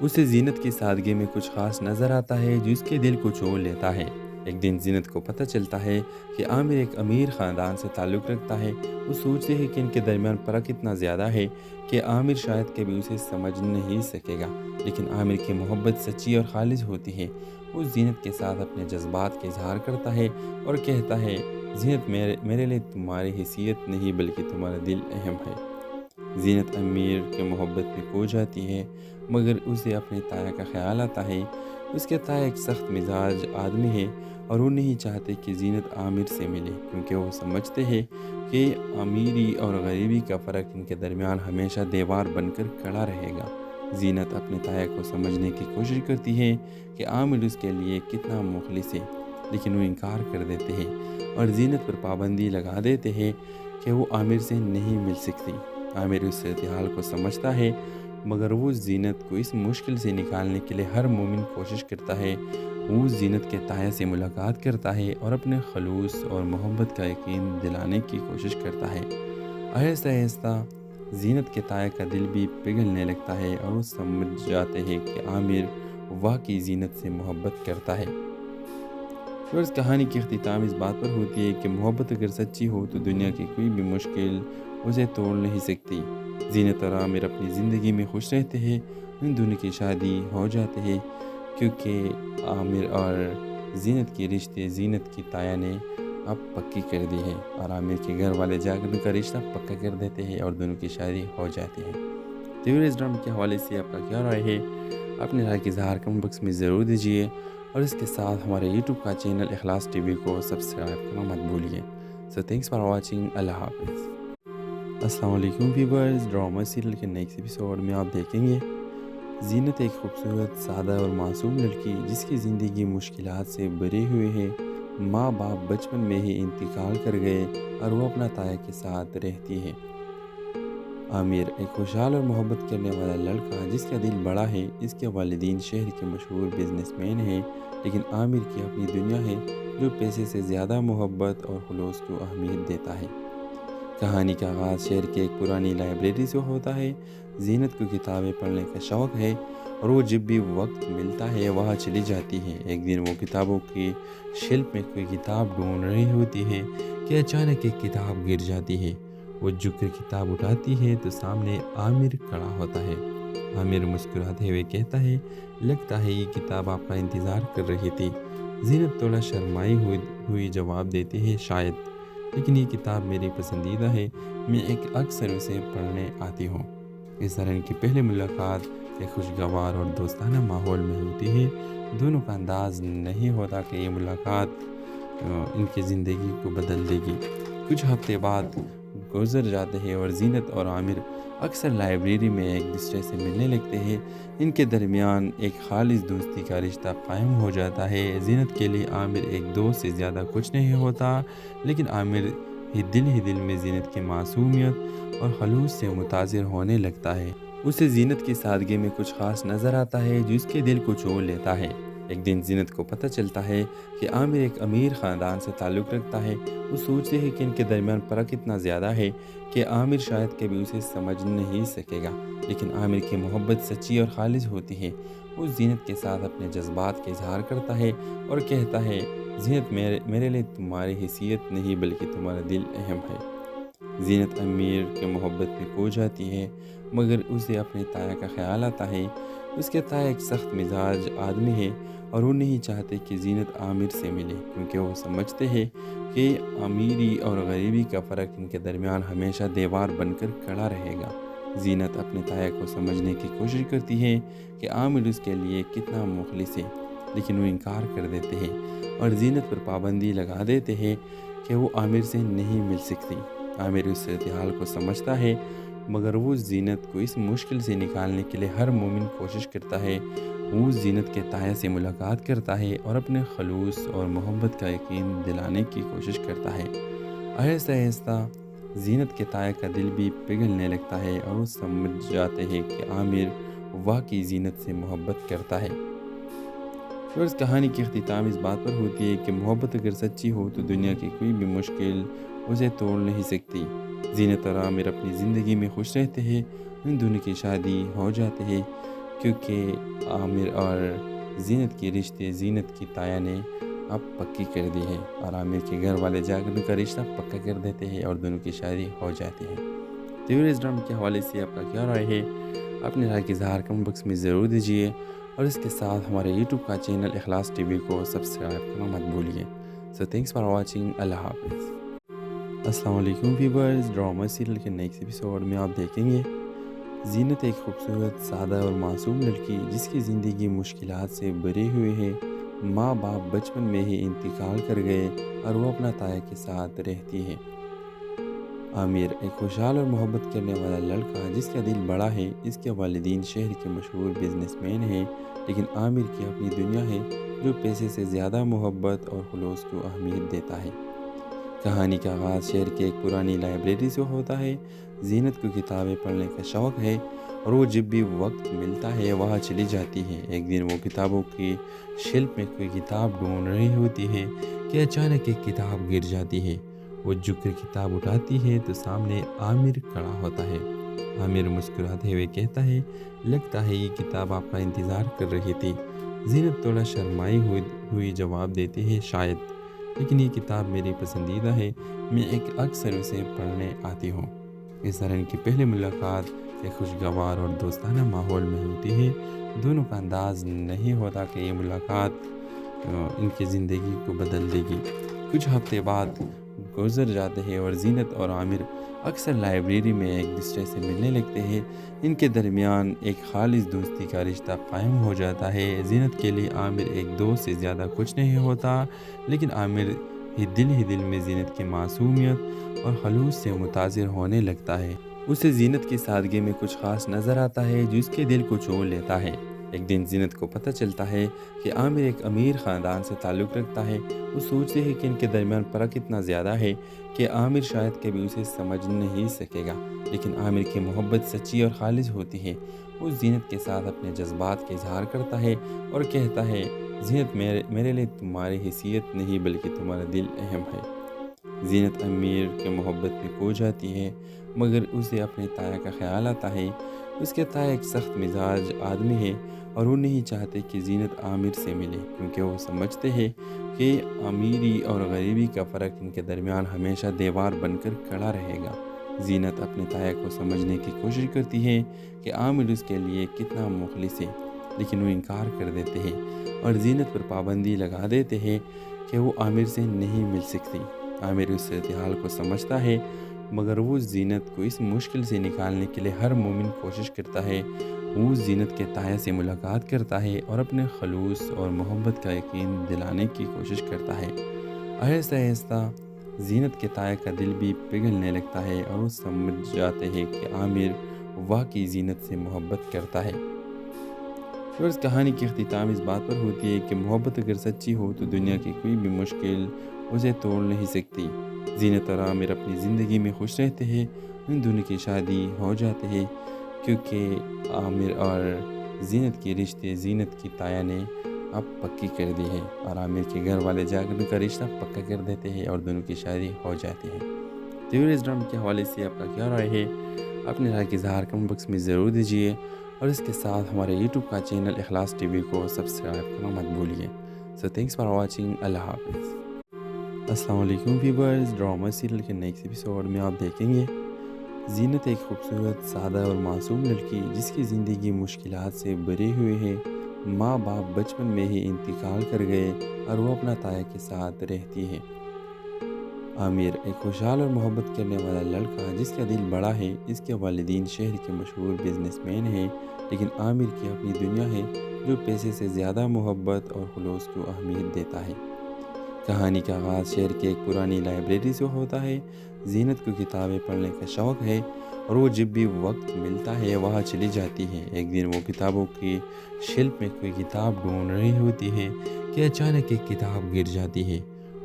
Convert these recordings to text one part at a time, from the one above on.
اسے زینت کی سادگی میں کچھ خاص نظر آتا ہے جو اس کے دل کو چھو لیتا ہے۔ ایک دن زینت کو پتہ چلتا ہے کہ عامر ایک امیر خاندان سے تعلق رکھتا ہے۔ وہ سوچتے ہیں کہ ان کے درمیان فرق اتنا زیادہ ہے کہ عامر شاید کبھی اسے سمجھ نہیں سکے گا، لیکن عامر کی محبت سچی اور خالص ہوتی ہے۔ وہ زینت کے ساتھ اپنے جذبات کا اظہار کرتا ہے اور کہتا ہے، زینت میرے لیے تمہاری حیثیت نہیں بلکہ تمہارا دل اہم ہے۔ زینت امیر کے محبت میں کھو جاتی ہے، مگر اسے اپنے تایا کا خیال آتا ہے۔ اس کے تایا ایک سخت مزاج آدمی ہے اور وہ نہیں چاہتے کہ زینت عامر سے ملے، کیونکہ وہ سمجھتے ہیں کہ امیری اور غریبی کا فرق ان کے درمیان ہمیشہ دیوار بن کر کھڑا رہے گا۔ زینت اپنے تایا کو سمجھنے کی کوشش کرتی ہے کہ عامر اس کے لیے کتنا مخلص ہے، لیکن وہ انکار کر دیتے ہیں اور زینت پر پابندی لگا دیتے ہیں کہ وہ عامر سے نہیں مل سکتی۔ عامر اس صورتحال کو سمجھتا ہے، مگر وہ زینت کو اس مشکل سے نکالنے کے لیے ہر ممکن کوشش کرتا ہے۔ وہ زینت کے تایا سے ملاقات کرتا ہے اور اپنے خلوص اور محبت کا یقین دلانے کی کوشش کرتا ہے۔ آہستہ آہستہ زینت کے تایا کا دل بھی پگھلنے لگتا ہے اور وہ سمجھ جاتے ہیں کہ عامر واقعی زینت سے محبت کرتا ہے۔ اور اس کہانی کی اختتام اس بات پر ہوتی ہے کہ محبت اگر سچی ہو تو دنیا کی کوئی بھی مشکل اسے توڑ نہیں سکتی۔ زینت اور عامر اپنی زندگی میں خوش رہتے ہیں۔ ان دونوں کی شادی ہو جاتے ہیں کیونکہ عامر اور زینت کی رشتے زینت کی تایا نے اب پکی کر دی ہے، اور عامر کے گھر والے جا کر ان کا رشتہ پکا کر دیتے ہیں اور دونوں کی شادی ہو جاتی ہے۔ تو اس ڈرامے کے حوالے سے آپ کا کیا رائے ہے؟ اپنے رائے کا اظہار کمنٹ باکس میں ضرور دیجیے، اور اس کے ساتھ ہمارے یوٹیوب کا چینل اخلاص ٹی وی کو سبسکرائب کرنا مت بھولیے۔ سو تھینکس فار واچنگ۔ اللہ حافظ۔ السلام علیکم ویورز، ڈرامہ سیریل کے نیکسٹ ایپیسوڈ میں آپ دیکھیں گے زینت ایک خوبصورت، سادہ اور معصوم لڑکی جس کی زندگی مشکلات سے بھری ہوئی ہے۔ ماں باپ بچپن میں ہی انتقال کر گئے اور وہ اپنا تایا کے ساتھ رہتی ہے۔ عامر ایک خوشحال اور محبت کرنے والا لڑکا جس کا دل بڑا ہے۔ اس کے والدین شہر کے مشہور بزنس مین ہیں، لیکن عامر کی اپنی دنیا ہے جو پیسے سے زیادہ محبت اور خلوص کو اہمیت دیتا ہے۔ کہانی کا آغاز شہر کے ایک پرانی لائبریری سے ہوتا ہے۔ زینت کو کتابیں پڑھنے کا شوق ہے اور وہ جب بھی وقت ملتا ہے وہاں چلی جاتی ہے۔ ایک دن وہ کتابوں کی شیلف میں کوئی کتاب ڈھونڈ رہی ہوتی ہے کہ اچانک ایک کتاب گر جاتی ہے۔ وہ جھک کر کتاب اٹھاتی ہے تو سامنے عامر کھڑا ہوتا ہے۔ عامر مسکراتے ہوئے کہتا ہے، لگتا ہے یہ کتاب آپ کا انتظار کر رہی تھی۔ زینت تھوڑا شرمائی ہوئی جواب دیتی ہے، شاید، لیکن یہ کتاب میری پسندیدہ ہے، میں اکثر اسے پڑھنے آتی ہوں۔ اس طرح ان کی پہلی ملاقات ایک خوشگوار اور دوستانہ ماحول میں ہوتی ہے۔ دونوں کا انداز نہیں ہوتا کہ یہ ملاقات ان کی زندگی کو بدل دے گی۔ کچھ ہفتے بعد گزر جاتے ہیں اور زینت اور عامر اکثر لائبریری میں ایک دوسرے سے ملنے لگتے ہیں۔ ان کے درمیان ایک خالص دوستی کا رشتہ قائم ہو جاتا ہے۔ زینت کے لیے عامر ایک دوست سے زیادہ کچھ نہیں ہوتا، لیکن عامر ہی دل میں زینت کی معصومیت اور خلوص سے متاثر ہونے لگتا ہے۔ اسے زینت کی سادگی میں کچھ خاص نظر آتا ہے جو اس کے دل کو چھو لیتا ہے۔ ایک دن زینت کو پتہ چلتا ہے کہ عامر ایک امیر خاندان سے تعلق رکھتا ہے۔ وہ سوچتے ہیں کہ ان کے درمیان فرق اتنا زیادہ ہے کہ عامر شاید کبھی اسے سمجھ نہیں سکے گا، لیکن عامر کی محبت سچی اور خالص ہوتی ہے۔ وہ زینت کے ساتھ اپنے جذبات کا اظہار کرتا ہے اور کہتا ہے، زینت میرے لیے تمہاری حیثیت نہیں بلکہ تمہارا دل اہم ہے۔ زینت امیر کے محبت میں کھو جاتی ہے، مگر اسے اپنے تایا کا خیال آتا ہے۔ اس کے تایا ایک سخت مزاج آدمی ہے اور وہ نہیں چاہتے کہ زینت عامر سے ملے، کیونکہ وہ سمجھتے ہیں کہ امیری اور غریبی کا فرق ان کے درمیان ہمیشہ دیوار بن کر کھڑا رہے گا۔ زینت اپنے تایا کو سمجھنے کی کوشش کرتی ہے کہ عامر اس کے لیے کتنا مخلص ہے، لیکن وہ انکار کر دیتے ہیں اور زینت پر پابندی لگا دیتے ہیں کہ وہ عامر سے نہیں مل سکتی۔ عامر اس صورتحال کو سمجھتا ہے، مگر وہ زینت کو اس مشکل سے نکالنے کے لیے ہر ممکن کوشش کرتا ہے۔ وہ زینت کے تایا سے ملاقات کرتا ہے اور اپنے خلوص اور محبت کا یقین دلانے کی کوشش کرتا ہے۔ آہستہ آہستہ زینت کے تایا کا دل بھی پگھلنے لگتا ہے اور وہ سمجھ جاتے ہیں کہ عامر واقعی زینت سے محبت کرتا ہے۔ اور اس کہانی کی اختتام اس بات پر ہوتی ہے کہ محبت اگر سچی ہو تو دنیا کی کوئی بھی مشکل اسے توڑ نہیں سکتی۔ زینت اور عامر اپنی زندگی میں خوش رہتے ہیں۔ ان دونوں کی شادی ہو جاتے ہیں۔ کیونکہ عامر اور زینت کے رشتے زینت کی تایا نے اب پکی کر دی ہے اور عامر کے گھر والے جا کر ان کا رشتہ پکا کر دیتے ہیں اور دونوں کی شادی ہو جاتی ہے۔ تو اس ڈرامے کے حوالے سے آپ کا کیا رائے ہے؟ اپنے رائے کی اظہار کمنٹ باکس میں ضرور دیجیے اور اس کے ساتھ ہمارے یوٹیوب کا چینل اخلاص ٹی وی کو سبسکرائب کرنا مت بھولیے۔ سو تھینکس فار واچنگ، اللہ حافظ۔ السلام علیکم ویورز، ڈرامہ سیریل کے نیکسٹ ایپیسوڈ میں آپ دیکھیں گے زینت ایک خوبصورت، سادہ اور معصوم لڑکی جس کی زندگی مشکلات سے بھری ہوئی ہے۔ ماں باپ بچپن میں ہی انتقال کر گئے اور وہ اپنا تایا کے ساتھ رہتی ہے۔ عامر ایک خوشحال اور محبت کرنے والا لڑکا جس کا دل بڑا ہے۔ اس کے والدین شہر کے مشہور بزنس مین ہیں، لیکن عامر کی اپنی دنیا ہے جو پیسے سے زیادہ محبت اور خلوص کو اہمیت دیتا ہے۔ کہانی کا آغاز شہر کے ایک پرانی لائبریری سے ہوتا ہے۔ زینت کو کتابیں پڑھنے کا شوق ہے اور وہ جب بھی وقت ملتا ہے وہاں چلی جاتی ہے۔ ایک دن وہ کتابوں کی شیلف میں کوئی کتاب ڈھونڈ رہی ہوتی ہے کہ اچانک ایک کتاب گر جاتی ہے۔ وہ جھک کر کتاب اٹھاتی ہے تو سامنے عامر کھڑا ہوتا ہے۔ عامر مسکراتے ہوئے کہتا ہے، لگتا ہے یہ کتاب آپ کا انتظار کر رہی تھی۔ زینت تھوڑا شرمائی ہوئی جواب دیتی ہے، شاید، لیکن یہ کتاب میری پسندیدہ ہے، میں اکثر اسے پڑھنے آتی ہوں۔ اس طرح ان کی پہلی ملاقات ایک خوشگوار اور دوستانہ ماحول میں ہوتی ہے۔ دونوں کا انداز نہیں ہوتا کہ یہ ملاقات ان کی زندگی کو بدل دے گی۔ کچھ ہفتے بعد گزر جاتے ہیں اور زینت اور عامر اکثر لائبریری میں ایک دوسرے سے ملنے لگتے ہیں۔ ان کے درمیان ایک خالص دوستی کا رشتہ قائم ہو جاتا ہے۔ زینت کے لیے عامر ایک دوست سے زیادہ کچھ نہیں ہوتا، لیکن عامر ہی دل میں زینت کی معصومیت اور خلوص سے متاثر ہونے لگتا ہے۔ اسے زینت کی سادگی میں کچھ خاص نظر آتا ہے جو اس کے دل کو چھو لیتا ہے۔ ایک دن زینت کو پتہ چلتا ہے کہ عامر ایک امیر خاندان سے تعلق رکھتا ہے۔ وہ سوچتے ہیں کہ ان کے درمیان فرق اتنا زیادہ ہے کہ عامر شاید کبھی اسے سمجھ نہیں سکے گا، لیکن عامر کی محبت سچی اور خالص ہوتی ہے۔ وہ زینت کے ساتھ اپنے جذبات کا اظہار کرتا ہے اور کہتا ہے، زینت میرے لیے تمہاری حیثیت نہیں بلکہ تمہارا دل اہم ہے۔ زینت امیر کے محبت میں کھو جاتی ہے، مگر اسے اپنے تایا کا خیال آتا ہے۔ اس کے تایا ایک سخت مزاج آدمی ہے اور وہ نہیں چاہتے کہ زینت عامر سے ملے، کیونکہ وہ سمجھتے ہیں کہ امیری اور غریبی کا فرق ان کے درمیان ہمیشہ دیوار بن کر کھڑا رہے گا۔ زینت اپنے تایا کو سمجھنے کی کوشش کرتی ہے کہ عامر اس کے لیے کتنا مخلص ہے، لیکن وہ انکار کر دیتے ہیں اور زینت پر پابندی لگا دیتے ہیں کہ وہ عامر سے نہیں مل سکتی۔ عامر اس صورتحال کو سمجھتا ہے، مگر وہ زینت کو اس مشکل سے نکالنے کے لیے ہر ممکن کوشش کرتا ہے۔ وہ زینت کے تایا سے ملاقات کرتا ہے اور اپنے خلوص اور محبت کا یقین دلانے کی کوشش کرتا ہے۔ آہستہ آہستہ زینت کے تایا کا دل بھی پگھلنے لگتا ہے اور وہ سمجھ جاتے ہیں کہ عامر واقعی زینت سے محبت کرتا ہے۔ اور اس کہانی کی اختتام اس بات پر ہوتی ہے کہ محبت اگر سچی ہو تو دنیا کی کوئی بھی مشکل اسے توڑ نہیں سکتی۔ زینت اور عامر اپنی زندگی میں خوش رہتے ہیں۔ ان دونوں کی شادی ہو جاتی ہے کیونکہ عامر اور زینت کے رشتے زینت کی تایا نے اب پکی کر دی ہے اور عامر کے گھر والے جا کر ان کا رشتہ پکا کر دیتے ہیں اور دونوں کی شادی ہو جاتی ہے۔ تو اس ڈرامے کے حوالے سے آپ کا کیا رائے ہے؟ اپنے رائے کی اظہار کمنٹ باکس میں ضرور دیجیے اور اس کے ساتھ ہمارے یوٹیوب کا چینل اخلاص ٹی وی کو سبسکرائب کرنا مت بھولیے۔ سو تھینکس فار واچنگ، اللہ حافظ۔ السلام علیکم ویورز، ڈرامہ سیریل کے نیکسٹ ایپیسوڈ میں آپ دیکھیں گے زینت ایک خوبصورت، سادہ اور معصوم لڑکی جس کی زندگی مشکلات سے بھری ہوئی ہے۔ ماں باپ بچپن میں ہی انتقال کر گئے اور وہ اپنا تایا کے ساتھ رہتی ہے۔ عامر ایک خوشحال اور محبت کرنے والا لڑکا جس کا دل بڑا ہے۔ اس کے والدین شہر کے مشہور بزنس مین ہیں، لیکن عامر کی اپنی دنیا ہے جو پیسے سے زیادہ محبت اور خلوص کو اہمیت دیتا ہے۔ کہانی کا آغاز شہر کے ایک پرانی لائبریری سے ہوتا ہے۔ زینت کو کتابیں پڑھنے کا شوق ہے اور وہ جب بھی وقت ملتا ہے وہاں چلی جاتی ہے۔ ایک دن وہ کتابوں کی شیلف میں کوئی کتاب ڈھونڈ رہی ہوتی ہے کہ اچانک ایک کتاب گر جاتی ہے۔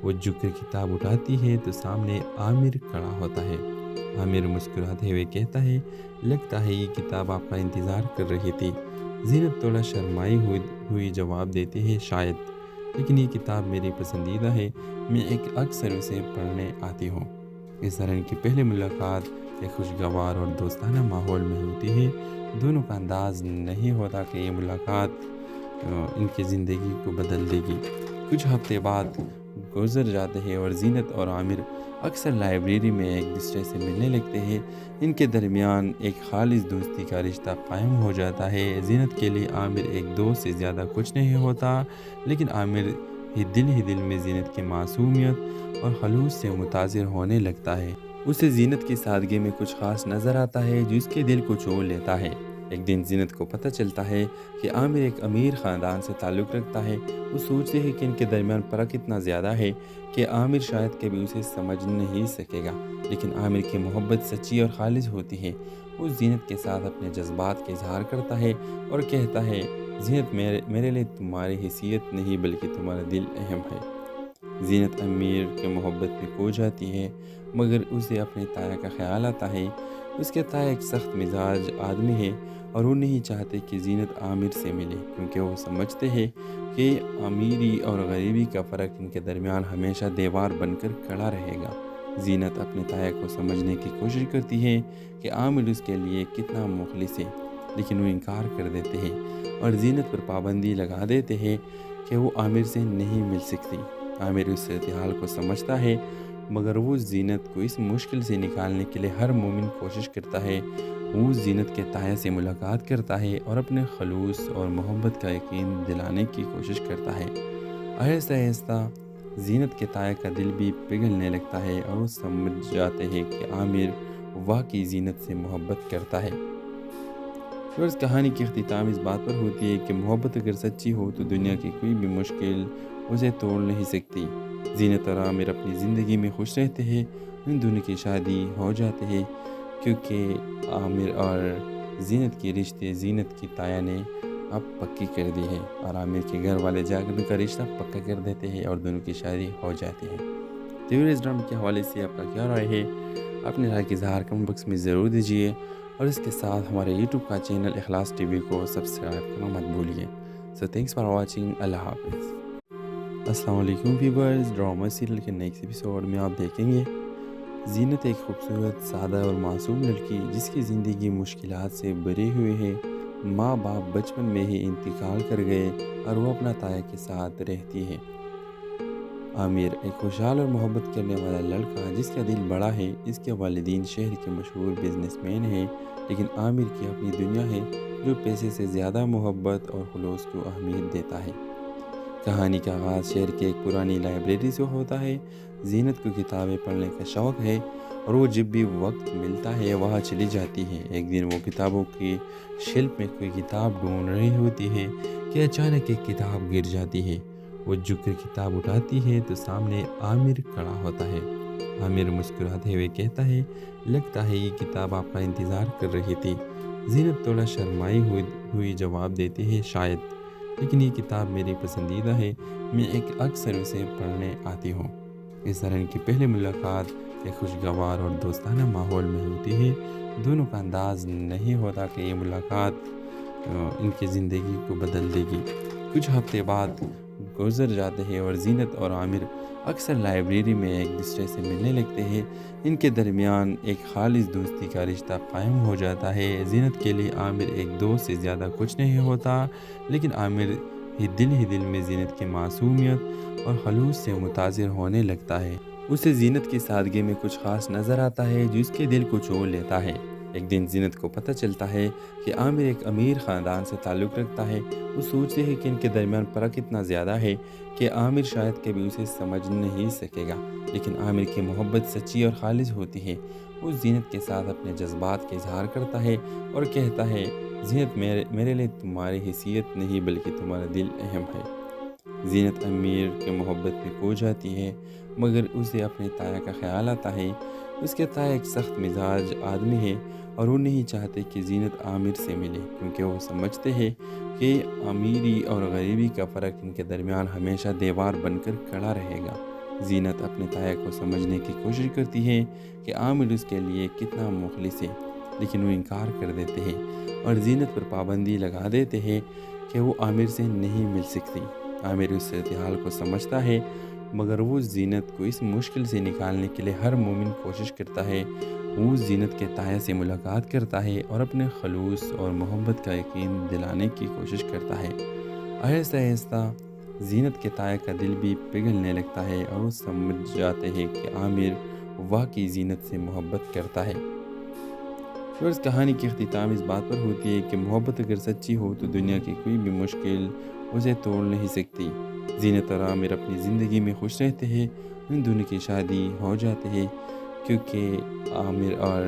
وہ جھک کر کتاب اٹھاتی ہے تو سامنے عامر کھڑا ہوتا ہے۔ عامر مسکراتے ہوئے کہتا ہے، لگتا ہے یہ کتاب آپ کا انتظار کر رہی تھی۔ زینت تھوڑا شرمائی ہوئی جواب دیتی ہے، شاید، لیکن یہ کتاب میری پسندیدہ ہے، میں اکثر اسے پڑھنے آتی ہوں۔ اس طرح ان کی پہلی ملاقات ایک خوشگوار اور دوستانہ ماحول میں ہوتی ہے۔ دونوں کا انداز نہیں ہوتا کہ یہ ملاقات ان کی زندگی کو بدل دے گی۔ کچھ ہفتے بعد گزر جاتے ہیں اور زینت اور عامر اکثر لائبریری میں ایک دوسرے سے ملنے لگتے ہیں۔ ان کے درمیان ایک خالص دوستی کا رشتہ قائم ہو جاتا ہے۔ زینت کے لیے عامر ایک دوست سے زیادہ کچھ نہیں ہوتا، لیکن عامر ہی دل میں زینت کی معصومیت اور خلوص سے متاثر ہونے لگتا ہے۔ اسے زینت کی سادگی میں کچھ خاص نظر آتا ہے جو اس کے دل کو چھو لیتا ہے۔ ایک دن زینت کو پتہ چلتا ہے کہ عامر ایک امیر خاندان سے تعلق رکھتا ہے۔ وہ سوچتے ہیں کہ ان کے درمیان فرق اتنا زیادہ ہے کہ عامر شاید کبھی اسے سمجھ نہیں سکے گا، لیکن عامر کی محبت سچی اور خالص ہوتی ہے۔ وہ زینت کے ساتھ اپنے جذبات کا اظہار کرتا ہے اور کہتا ہے، زینت میرے لیے تمہاری حیثیت نہیں بلکہ تمہارا دل اہم ہے۔ زینت امیر کے محبت میں کھو جاتی ہے، مگر اسے اپنے تایا کا خیال آتا ہے۔ اس کے تایا ایک سخت مزاج آدمی ہے اور وہ نہیں چاہتے کہ زینت عامر سے ملے، کیونکہ وہ سمجھتے ہیں کہ امیری اور غریبی کا فرق ان کے درمیان ہمیشہ دیوار بن کر کھڑا رہے گا۔ زینت اپنے تایا کو سمجھنے کی کوشش کرتی ہے کہ عامر اس کے لیے کتنا مخلص ہے، لیکن وہ انکار کر دیتے ہیں اور زینت پر پابندی لگا دیتے ہیں کہ وہ عامر سے نہیں مل سکتی۔ عامر اس صورتحال کو سمجھتا ہے، مگر وہ زینت کو اس مشکل سے نکالنے کے لیے ہر ممکن کوشش کرتا ہے۔ وہ زینت کے تایا سے ملاقات کرتا ہے اور اپنے خلوص اور محبت کا یقین دلانے کی کوشش کرتا ہے۔ آہستہ آہستہ زینت کے تایا کا دل بھی پگھلنے لگتا ہے اور وہ سمجھ جاتے ہیں کہ عامر واقعی زینت سے محبت کرتا ہے۔ اور اس کہانی کی اختتام اس بات پر ہوتی ہے کہ محبت اگر سچی ہو تو دنیا کی کوئی بھی مشکل اسے توڑ نہیں سکتی۔ زینت اور عامر اپنی زندگی میں خوش رہتے ہیں۔ ان دونوں کی شادی ہو جاتے ہیں کیونکہ عامر اور زینت کی رشتے زینت کی تایا نے اب پکی کر دی ہے، اور عامر کے گھر والے جا کر ان کا رشتہ پکا کر دیتے ہیں اور دونوں کی شادی ہو جاتی ہے۔ تو اس ڈرامے کے حوالے سے آپ کا کیا رائے ہے؟ اپنے رائے کا اظہار کمنٹ باکس میں ضرور دیجیے، اور اس کے ساتھ ہمارے یوٹیوب کا چینل اخلاص ٹی وی کو سبسکرائب کرنا مت بھولیے۔ سو تھینکس فار واچنگ۔ اللہ حافظ۔ السلام علیکم ویورز، ڈرامہ سیریل کے نیکسٹ ایپیسوڈ میں آپ دیکھیں گے زینت ایک خوبصورت، سادہ اور معصوم لڑکی جس کی زندگی مشکلات سے بھری ہوئی ہے۔ ماں باپ بچپن میں ہی انتقال کر گئے اور وہ اپنا تایا کے ساتھ رہتی ہے۔ عامر ایک خوشحال اور محبت کرنے والا لڑکا جس کا دل بڑا ہے۔ اس کے والدین شہر کے مشہور بزنس مین ہیں، لیکن عامر کی اپنی دنیا ہے جو پیسے سے زیادہ محبت اور خلوص کو اہمیت دیتا ہے۔ کہانی کا آغاز شہر کے ایک پرانی لائبریری سے ہوتا ہے۔ زینت کو کتابیں پڑھنے کا شوق ہے اور وہ جب بھی وقت ملتا ہے وہاں چلی جاتی ہے۔ ایک دن وہ کتابوں کی شیلف میں کوئی کتاب ڈھونڈ رہی ہوتی ہے کہ اچانک ایک کتاب گر جاتی ہے۔ وہ جھک کر کتاب اٹھاتی ہے تو سامنے عامر کھڑا ہوتا ہے۔ عامر مسکراتے ہوئے کہتا ہے، لگتا ہے یہ کتاب آپ کا انتظار کر رہی تھی۔ زینت تھوڑا شرمائی ہوئی جواب دیتی ہے، شاید، لیکن یہ کتاب میری پسندیدہ ہے، میں اکثر اسے پڑھنے آتی ہوں۔ اس طرح ان کی پہلی ملاقات ایک خوشگوار اور دوستانہ ماحول میں ہوتی ہے۔ دونوں کا انداز نہیں ہوتا کہ یہ ملاقات ان کی زندگی کو بدل دے گی۔ کچھ ہفتے بعد گزر جاتے ہیں اور زینت اور عامر اکثر لائبریری میں ایک دوسرے سے ملنے لگتے ہیں۔ ان کے درمیان ایک خالص دوستی کا رشتہ قائم ہو جاتا ہے۔ زینت کے لیے عامر ایک دوست سے زیادہ کچھ نہیں ہوتا، لیکن عامر ہی دل میں زینت کی معصومیت اور خلوص سے متاثر ہونے لگتا ہے۔ اسے زینت کی سادگی میں کچھ خاص نظر آتا ہے جو اس کے دل کو چھو لیتا ہے۔ ایک دن زینت کو پتہ چلتا ہے کہ عامر ایک امیر خاندان سے تعلق رکھتا ہے۔ وہ سوچتے ہیں کہ ان کے درمیان فرق اتنا زیادہ ہے کہ عامر شاید کبھی اسے سمجھ نہیں سکے گا، لیکن عامر کی محبت سچی اور خالص ہوتی ہے۔ وہ زینت کے ساتھ اپنے جذبات کا اظہار کرتا ہے اور کہتا ہے، زینت میرے لیے تمہاری حیثیت نہیں بلکہ تمہارا دل اہم ہے۔ زینت امیر کے محبت میں کھو جاتی ہے، مگر اسے اپنے تایا کا خیال آتا ہے۔ اس کے تایا ایک سخت مزاج آدمی ہے اور وہ نہیں چاہتے کہ زینت عامر سے ملے، کیونکہ وہ سمجھتے ہیں کہ امیری اور غریبی کا فرق ان کے درمیان ہمیشہ دیوار بن کر کھڑا رہے گا۔ زینت اپنے تایا کو سمجھنے کی کوشش کرتی ہے کہ عامر اس کے لیے کتنا مخلص ہے، لیکن وہ انکار کر دیتے ہیں اور زینت پر پابندی لگا دیتے ہیں کہ وہ عامر سے نہیں مل سکتی۔ عامر اس صورتحال کو سمجھتا ہے، مگر وہ زینت کو اس مشکل سے نکالنے کے لیے ہر مومن کوشش کرتا ہے۔ وہ زینت کے تایہ سے ملاقات کرتا ہے اور اپنے خلوص اور محبت کا یقین دلانے کی کوشش کرتا ہے۔ آہستہ آہستہ زینت کے تایہ کا دل بھی پگھلنے لگتا ہے اور وہ سمجھ جاتے ہیں کہ عامر واقعی زینت سے محبت کرتا ہے۔ اور اس کہانی کی اختتام اس بات پر ہوتی ہے کہ محبت اگر سچی ہو تو دنیا کی کوئی بھی مشکل اسے توڑ نہیں سکتی۔ زینت اور عامر اپنی زندگی میں خوش رہتے ہیں، ان دونوں کی شادی ہو جاتے ہیں کیونکہ عامر اور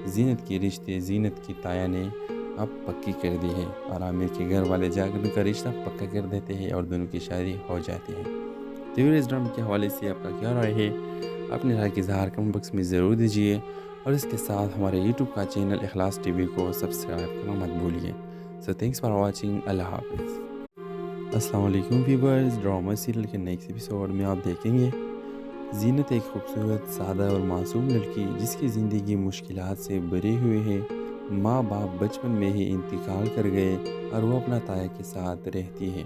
زینت کے رشتے زینت کی تایا نے اب پکی کر دی ہے اور عامر کے گھر والے جا کر ان کا رشتہ پکا کر دیتے ہیں اور دونوں کی شادی ہو جاتی ہے۔ تو اس ڈرامے کے حوالے سے آپ کا کیا رائے ہے؟ اپنے رائے کی اظہار کمنٹ باکس میں ضرور دیجیے اور اس کے ساتھ ہمارے یوٹیوب کا چینل اخلاص ٹی وی کو سبسکرائب کرنا مت بھولیے۔ سو تھینکس فار واچنگ۔ اللہ حافظ۔ السلام علیکم ویورز، ڈرامہ سیریل کے نیکسٹ ایپیسوڈ میں آپ دیکھیں گے زینت ایک خوبصورت، سادہ اور معصوم لڑکی جس کی زندگی مشکلات سے بھری ہوئی ہے۔ ماں باپ بچپن میں ہی انتقال کر گئے اور وہ اپنا تایا کے ساتھ رہتی ہے۔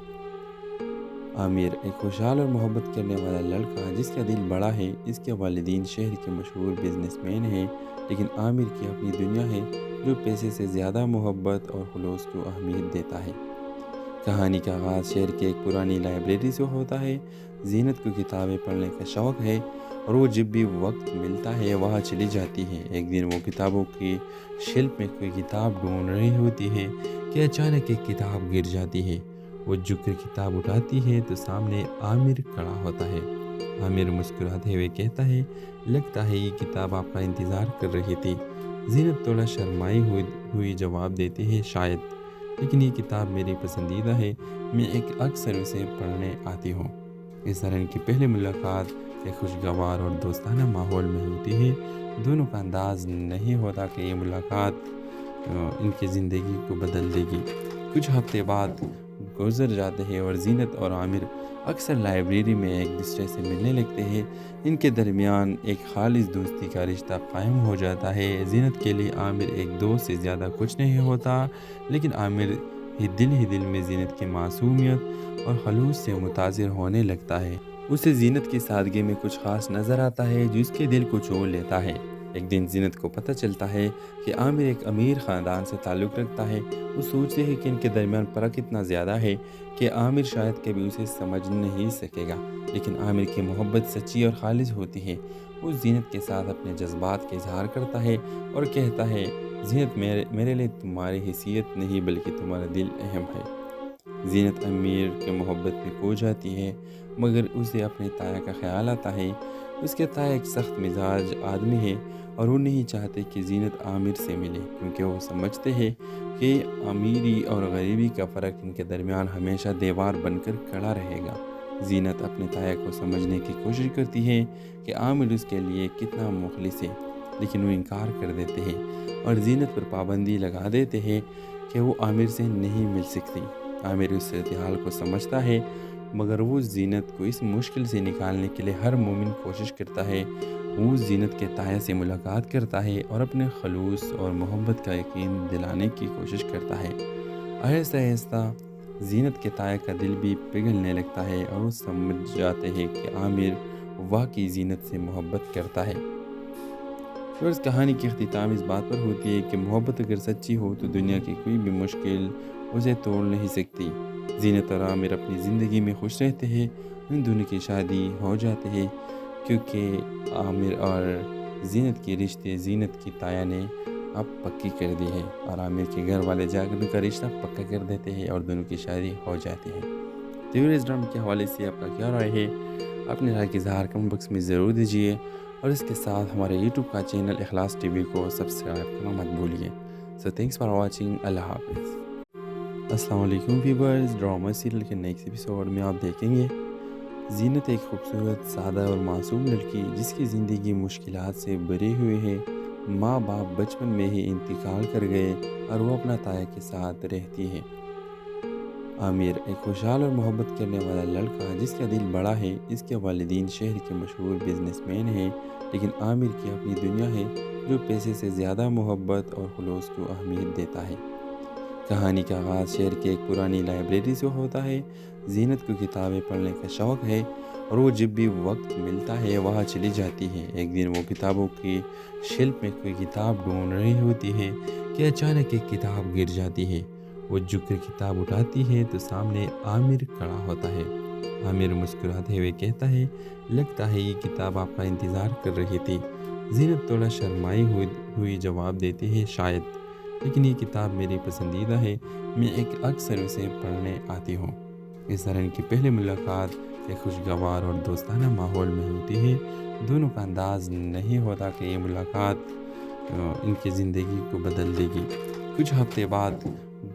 عامر ایک خوشحال اور محبت کرنے والا لڑکا جس کا دل بڑا ہے۔ اس کے والدین شہر کے مشہور بزنس مین ہیں، لیکن عامر کی اپنی دنیا ہے جو پیسے سے زیادہ محبت اور خلوص کو اہمیت دیتا ہے۔ کہانی کا آغاز شہر کے ایک پرانی لائبریری سے ہوتا ہے۔ زینت کو کتابیں پڑھنے کا شوق ہے اور وہ جب بھی وقت ملتا ہے وہاں چلی جاتی ہے۔ ایک دن وہ کتابوں کی شیلف میں کوئی کتاب ڈھونڈ رہی ہوتی ہے کہ اچانک ایک کتاب گر جاتی ہے۔ وہ جھک کر کتاب اٹھاتی ہے تو سامنے عامر کھڑا ہوتا ہے۔ عامر مسکراتے ہوئے کہتا ہے، لگتا ہے یہ کتاب آپ کا انتظار کر رہی تھی۔ زینت تھوڑا شرمائی ہوئی جواب دیتی ہے، شاید، لیکن یہ کتاب میری پسندیدہ ہے، میں اکثر اسے پڑھنے آتی ہوں۔ اس طرح ان کی پہلی ملاقات ایک خوشگوار اور دوستانہ ماحول میں ہوتی ہے۔ دونوں کا انداز نہیں ہوتا کہ یہ ملاقات ان کی زندگی کو بدل دے گی۔ کچھ ہفتے بعد گزر جاتے ہیں اور زینت اور عامر اکثر لائبریری میں ایک دوسرے سے ملنے لگتے ہیں۔ ان کے درمیان ایک خالص دوستی کا رشتہ قائم ہو جاتا ہے۔ زینت کے لیے عامر ایک دوست سے زیادہ کچھ نہیں ہوتا، لیکن عامر ہی دل میں زینت کی معصومیت اور خلوص سے متاثر ہونے لگتا ہے۔ اسے زینت کی سادگی میں کچھ خاص نظر آتا ہے جو اس کے دل کو چھو لیتا ہے۔ ایک دن زینت کو پتہ چلتا ہے کہ عامر ایک امیر خاندان سے تعلق رکھتا ہے۔ وہ سوچتے ہیں کہ ان کے درمیان فرق اتنا زیادہ ہے کہ عامر شاید کبھی اسے سمجھ نہیں سکے گا، لیکن عامر کی محبت سچی اور خالص ہوتی ہے۔ وہ زینت کے ساتھ اپنے جذبات کا اظہار کرتا ہے اور کہتا ہے، زینت میرے لیے تمہاری حیثیت نہیں بلکہ تمہارا دل اہم ہے۔ زینت امیر کے محبت میں کھو جاتی ہے، مگر اسے اپنے تایا کا خیال آتا ہے۔ اس کے تایا ایک سخت مزاج آدمی ہے اور وہ نہیں چاہتے کہ زینت عامر سے ملے، کیونکہ وہ سمجھتے ہیں کہ امیری اور غریبی کا فرق ان کے درمیان ہمیشہ دیوار بن کر کھڑا رہے گا۔ زینت اپنے تایا کو سمجھنے کی کوشش کرتی ہے کہ عامر اس کے لیے کتنا مخلص ہے، لیکن وہ انکار کر دیتے ہیں اور زینت پر پابندی لگا دیتے ہیں کہ وہ عامر سے نہیں مل سکتی۔ عامر اس صورتحال کو سمجھتا ہے، مگر وہ زینت کو اس مشکل سے نکالنے کے لیے ہر مومن کوشش کرتا ہے۔ وہ زینت کے تایا سے ملاقات کرتا ہے اور اپنے خلوص اور محبت کا یقین دلانے کی کوشش کرتا ہے۔ آہستہ آہستہ زینت کے تایا کا دل بھی پگھلنے لگتا ہے اور وہ سمجھ جاتے ہیں کہ عامر واقعی زینت سے محبت کرتا ہے۔ اور اس کہانی کی اختتام اس بات پر ہوتی ہے کہ محبت اگر سچی ہو تو دنیا کی کوئی بھی مشکل اسے توڑ نہیں سکتی۔ زینت اور عامر اپنی زندگی میں خوش رہتے ہیں، ان دونوں کی شادی ہو جاتے ہیں کیونکہ عامر اور زینت کے رشتے زینت کی تایا نے اب پکی کر دی ہے اور عامر کے گھر والے جا کر ان کا رشتہ پکا کر دیتے ہیں اور دونوں کی شادی ہو جاتی ہے۔ تو اس ڈرامے کے حوالے سے آپ کا کیا رائے ہے؟ اپنے رائے کی اظہار کمنٹ باکس میں ضرور دیجیے اور اس کے ساتھ ہمارے یوٹیوب کا چینل اخلاص ٹی وی کو سبسکرائب کرنا مت بھولیے۔ سو تھینکس فار واچنگ۔ اللہ حافظ۔ السلام علیکم ویورز، ڈرامہ سیریل کے نیکسٹ ایپیسوڈ میں آپ دیکھیں گے زینت ایک خوبصورت، سادہ اور معصوم لڑکی جس کی زندگی مشکلات سے بھری ہوئی ہے۔ ماں باپ بچپن میں ہی انتقال کر گئے اور وہ اپنا تایا کے ساتھ رہتی ہے۔ عامر ایک خوشحال اور محبت کرنے والا لڑکا جس کا دل بڑا ہے۔ اس کے والدین شہر کے مشہور بزنس مین ہیں، لیکن عامر کی اپنی دنیا ہے جو پیسے سے زیادہ محبت اور خلوص کو اہمیت دیتا ہے۔ کہانی کا آغاز شہر کی ایک پرانی لائبریری سے ہوتا ہے۔ زینت کو کتابیں پڑھنے کا شوق ہے اور وہ جب بھی وقت ملتا ہے وہاں چلی جاتی ہے۔ ایک دن وہ کتابوں کی شیلف میں کوئی کتاب ڈھونڈ رہی ہوتی ہے کہ اچانک ایک کتاب گر جاتی ہے۔ وہ جھک کر کتاب اٹھاتی ہے تو سامنے عامر کھڑا ہوتا ہے۔ عامر مسکراتے ہوئے کہتا ہے، لگتا ہے یہ کتاب آپ کا انتظار کر رہی تھی۔ زینت تھوڑا شرمائی ہوئی جواب دیتی ہے، شاید، لیکن یہ کتاب میری پسندیدہ ہے، میں اکثر اسے پڑھنے آتی ہوں۔ اس طرح ان کی پہلی ملاقات ایک خوشگوار اور دوستانہ ماحول میں ہوتی ہے۔ دونوں کا انداز نہیں ہوتا کہ یہ ملاقات ان کی زندگی کو بدل دے گی۔ کچھ ہفتے بعد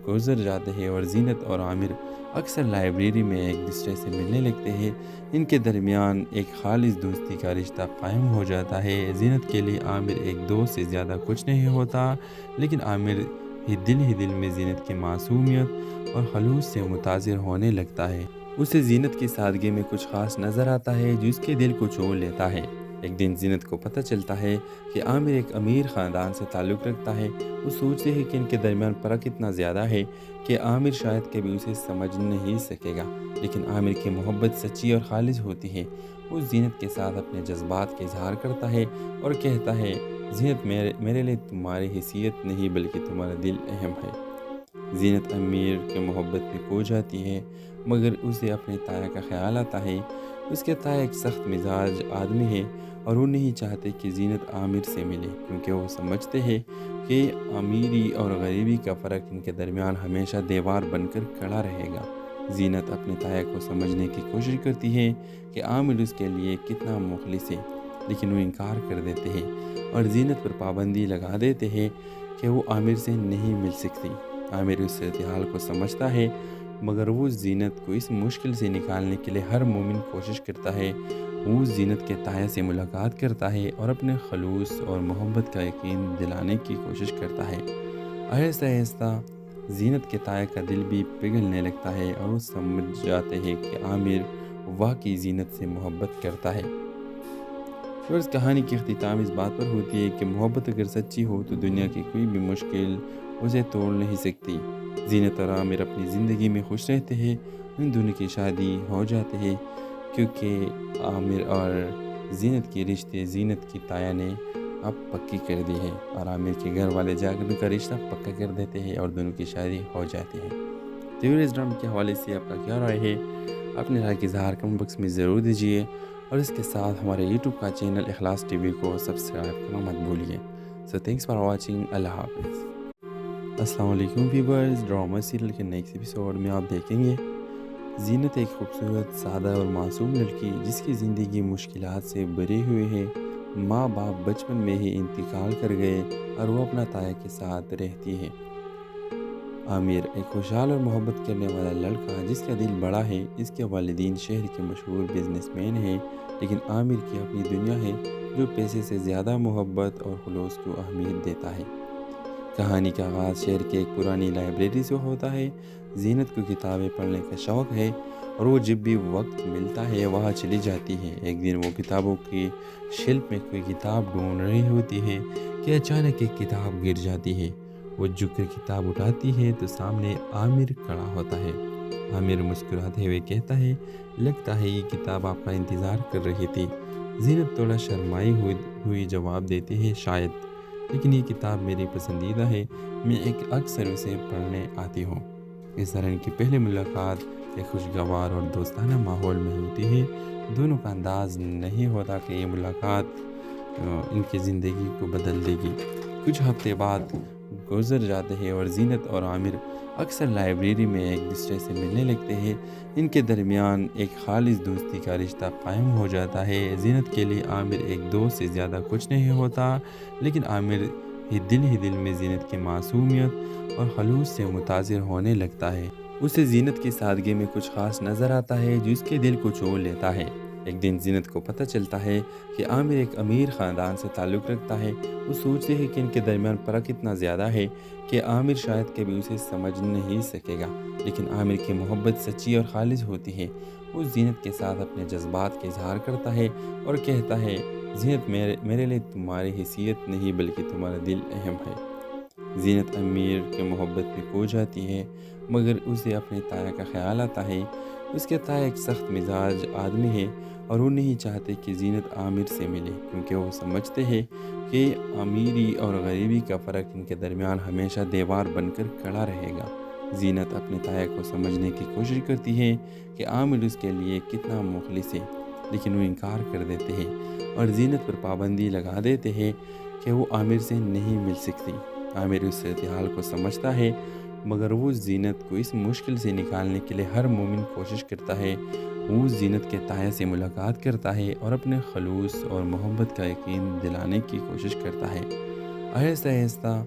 گزر جاتے ہیں اور زینت اور عامر اکثر لائبریری میں ایک دوسرے سے ملنے لگتے ہیں۔ ان کے درمیان ایک خالص دوستی کا رشتہ قائم ہو جاتا ہے۔ زینت کے لیے عامر ایک دوست سے زیادہ کچھ نہیں ہوتا، لیکن عامر ہی دل میں زینت کی معصومیت اور خلوص سے متاثر ہونے لگتا ہے۔ اسے زینت کی سادگی میں کچھ خاص نظر آتا ہے جو اس کے دل کو چھو لیتا ہے۔ ایک دن زینت کو پتہ چلتا ہے کہ عامر ایک امیر خاندان سے تعلق رکھتا ہے۔ وہ سوچتے ہیں کہ ان کے درمیان فرق اتنا زیادہ ہے کہ عامر شاید کبھی اسے سمجھ نہیں سکے گا، لیکن عامر کی محبت سچی اور خالص ہوتی ہے۔ وہ زینت کے ساتھ اپنے جذبات کا اظہار کرتا ہے اور کہتا ہے، زینت، میرے لیے تمہاری حیثیت نہیں بلکہ تمہارا دل اہم ہے۔ زینت امیر کے محبت میں کھو جاتی ہے، مگر اسے اپنے تایا کا خیال آتا ہے۔ اس کے تایا ایک سخت مزاج آدمی ہے اور وہ نہیں چاہتے کہ زینت عامر سے ملے، کیونکہ وہ سمجھتے ہیں کہ امیری اور غریبی کا فرق ان کے درمیان ہمیشہ دیوار بن کر کھڑا رہے گا۔ زینت اپنے تایا کو سمجھنے کی کوشش کرتی ہے کہ عامر اس کے لیے کتنا مخلص ہے، لیکن وہ انکار کر دیتے ہیں اور زینت پر پابندی لگا دیتے ہیں کہ وہ عامر سے نہیں مل سکتی۔ عامر اس صورتحال کو سمجھتا ہے، مگر وہ زینت کو اس مشکل سے نکالنے کے لیے ہر ممکن کوشش کرتا ہے۔ وہ زینت کے تایا سے ملاقات کرتا ہے اور اپنے خلوص اور محبت کا یقین دلانے کی کوشش کرتا ہے۔ آہستہ آہستہ زینت کے تایا کا دل بھی پگھلنے لگتا ہے اور وہ سمجھ جاتے ہیں کہ عامر واقعی زینت سے محبت کرتا ہے۔ اور اس کہانی کی اختتام اس بات پر ہوتی ہے کہ محبت اگر سچی ہو تو دنیا کی کوئی بھی مشکل اسے توڑ نہیں سکتی۔ زینت اور عامر اپنی زندگی میں خوش رہتے ہیں۔ ان دونوں کی شادی ہو جاتے ہیں کیونکہ عامر اور زینت کی رشتے زینت کی تایا نے اب پکی کر دی ہے، اور عامر کے گھر والے جا کر ان کا رشتہ پکا کر دیتے ہیں اور دونوں کی شادی ہو جاتی ہے۔ تو اس ڈرامے کے حوالے سے آپ کا کیا رائے ہے؟ اپنے رائے کا اظہار کمنٹ باکس میں ضرور دیجیے، اور اس کے ساتھ ہمارے یوٹیوب کا چینل اخلاص ٹی وی کو سبسکرائب کرنا مت بھولیے۔ سو تھینکس فار واچنگ۔ اللہ حافظ۔ السلام علیکم ویورز، ڈرامہ سیریل کے نیکسٹ ایپیسوڈ میں آپ دیکھیں گے زینت ایک خوبصورت، سادہ اور معصوم لڑکی جس کی زندگی مشکلات سے بھری ہوئی ہے۔ ماں باپ بچپن میں ہی انتقال کر گئے اور وہ اپنا تایا کے ساتھ رہتی ہے۔ عامر ایک خوشحال اور محبت کرنے والا لڑکا جس کا دل بڑا ہے۔ اس کے والدین شہر کے مشہور بزنس مین ہیں، لیکن عامر کی اپنی دنیا ہے جو پیسے سے زیادہ محبت اور خلوص کو اہمیت دیتا ہے۔ کہانی کا آغاز شہر کی ایک پرانی لائبریری سے ہوتا ہے۔ زینت کو کتابیں پڑھنے کا شوق ہے اور وہ جب بھی وقت ملتا ہے وہاں چلی جاتی ہے۔ ایک دن وہ کتابوں کی شیلف میں کوئی کتاب ڈھونڈ رہی ہوتی ہے کہ اچانک ایک کتاب گر جاتی ہے۔ وہ جھک کر کتاب اٹھاتی ہے تو سامنے عامر کھڑا ہوتا ہے۔ عامر مسکراتے ہوئے کہتا ہے، لگتا ہے یہ کتاب آپ کا انتظار کر رہی تھی۔ زینت تھوڑا شرمائی ہوئی جواب دیتی ہے، شاید، لیکن یہ کتاب میری پسندیدہ ہے، میں اکثر اسے پڑھنے آتی ہوں۔ اس طرح ان کی پہلی ملاقات ایک خوشگوار اور دوستانہ ماحول میں ہوتی ہے۔ دونوں کا انداز نہیں ہوتا کہ یہ ملاقات ان کی زندگی کو بدل دے گی۔ کچھ ہفتے بعد گزر جاتے ہیں اور زینت اور عامر اکثر لائبریری میں ایک دوسرے سے ملنے لگتے ہیں۔ ان کے درمیان ایک خالص دوستی کا رشتہ قائم ہو جاتا ہے۔ زینت کے لیے عامر ایک دوست سے زیادہ کچھ نہیں ہوتا، لیکن عامر ہی دل میں زینت کی معصومیت اور خلوص سے متاثر ہونے لگتا ہے۔ اسے زینت کی سادگی میں کچھ خاص نظر آتا ہے جو اس کے دل کو چھو لیتا ہے۔ ایک دن زینت کو پتہ چلتا ہے کہ عامر ایک امیر خاندان سے تعلق رکھتا ہے۔ وہ سوچتے ہیں کہ ان کے درمیان فرق اتنا زیادہ ہے کہ عامر شاید کبھی اسے سمجھ نہیں سکے گا، لیکن عامر کی محبت سچی اور خالص ہوتی ہے۔ وہ زینت کے ساتھ اپنے جذبات کا اظہار کرتا ہے اور کہتا ہے، زینت، میرے لیے تمہاری حیثیت نہیں بلکہ تمہارا دل اہم ہے۔ زینت امیر کے محبت میں کھو جاتی ہے، مگر اسے اپنے تایا کا خیال آتا ہے۔ اس کے تایا ایک سخت مزاج آدمی ہے اور وہ نہیں چاہتے کہ زینت عامر سے ملے، کیونکہ وہ سمجھتے ہیں کہ امیری اور غریبی کا فرق ان کے درمیان ہمیشہ دیوار بن کر کھڑا رہے گا۔ زینت اپنے تایا کو سمجھنے کی کوشش کرتی ہے کہ عامر اس کے لیے کتنا مخلص ہے، لیکن وہ انکار کر دیتے ہیں اور زینت پر پابندی لگا دیتے ہیں کہ وہ عامر سے نہیں مل سکتی۔ عامر اس صورتحال کو سمجھتا ہے، مگر وہ زینت کو اس مشکل سے نکالنے کے لیے ہر ممکن کوشش کرتا ہے۔ وہ زینت کے تایا سے ملاقات کرتا ہے اور اپنے خلوص اور محبت کا یقین دلانے کی کوشش کرتا ہے۔ آہستہ آہستہ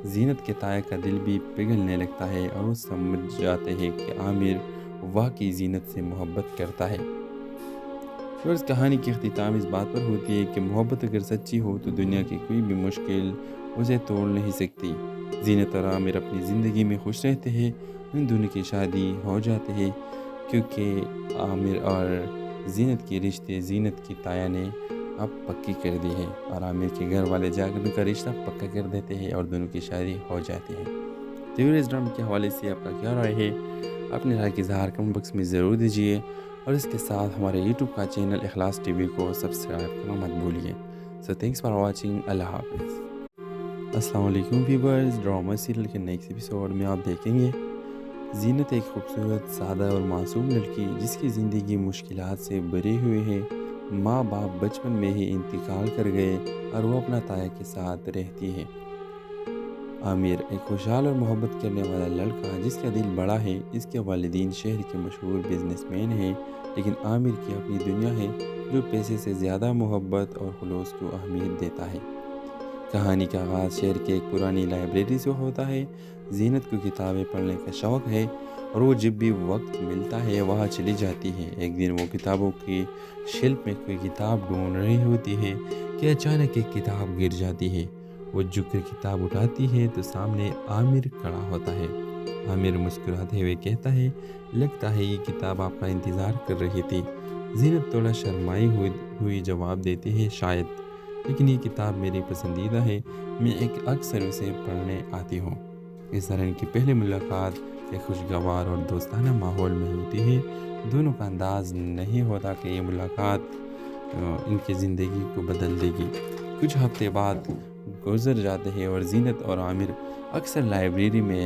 زینت کے تایا کا دل بھی پگھلنے لگتا ہے اور وہ سمجھ جاتے ہیں کہ عامر واقعی زینت سے محبت کرتا ہے۔ اور اس کہانی کی اختتام اس بات پر ہوتی ہے کہ محبت اگر سچی ہو تو دنیا کی کوئی بھی مشکل اسے توڑ نہیں سکتی۔ زینت اور عامر اپنی زندگی میں خوش رہتے ہیں، ان دونوں کی شادی ہو جاتے ہیں، کیونکہ عامر اور زینت کے رشتے زینت کی تایا نے اب پکی کر دی ہے اور عامر کے گھر والے جا کر ان کا رشتہ پکا کر دیتے ہیں اور دونوں کی شادی ہو جاتی ہے۔ تو اس ڈرامے کے حوالے سے آپ کا کیا رائے ہے؟ اپنے رائے کی اظہار کمنٹ باکس میں ضرور دیجیے، اور اس کے ساتھ ہمارے یوٹیوب کا چینل اخلاص ٹی وی کو سبسکرائب کرنا مت بھولیے۔ سو تھینکس فار واچنگ، اللہ حافظ۔ السلام علیکم ویورز، ڈرامہ سیریل کے نیکسٹ ایپیسوڈ میں آپ دیکھیں گے زینت ایک خوبصورت، سادہ اور معصوم لڑکی جس کی زندگی مشکلات سے بھری ہوئی ہے۔ ماں باپ بچپن میں ہی انتقال کر گئے اور وہ اپنا تایا کے ساتھ رہتی ہے۔ عامر ایک خوشحال اور محبت کرنے والا لڑکا جس کا دل بڑا ہے۔ اس کے والدین شہر کے مشہور بزنس مین ہیں، لیکن عامر کی اپنی دنیا ہے جو پیسے سے زیادہ محبت اور خلوص کو اہمیت دیتا ہے۔ کہانی کا آغاز شہر کے ایک پرانی لائبریری سے ہوتا ہے۔ زینت کو کتابیں پڑھنے کا شوق ہے اور وہ جب بھی وقت ملتا ہے وہاں چلی جاتی ہے۔ ایک دن وہ کتابوں کی شیلف میں کوئی کتاب ڈھونڈ رہی ہوتی ہے کہ اچانک ایک کتاب گر جاتی ہے۔ وہ جھک کر کتاب اٹھاتی ہے تو سامنے عامر کھڑا ہوتا ہے۔ عامر مسکراتے ہوئے کہتا ہے، لگتا ہے یہ کتاب آپ کا انتظار کر رہی تھی۔ زینت تھوڑا شرمائی ہوئی جواب دیتی ہے، شاید، لیکن یہ کتاب میری پسندیدہ ہے، میں اکثر اسے پڑھنے آتی ہوں۔ اس طرح ان کی پہلی ملاقات ایک خوشگوار اور دوستانہ ماحول میں ہوتی ہے۔ دونوں کا انداز نہیں ہوتا کہ یہ ملاقات ان کی زندگی کو بدل دے گی۔ کچھ ہفتے بعد گزر جاتے ہیں اور زینت اور عامر اکثر لائبریری میں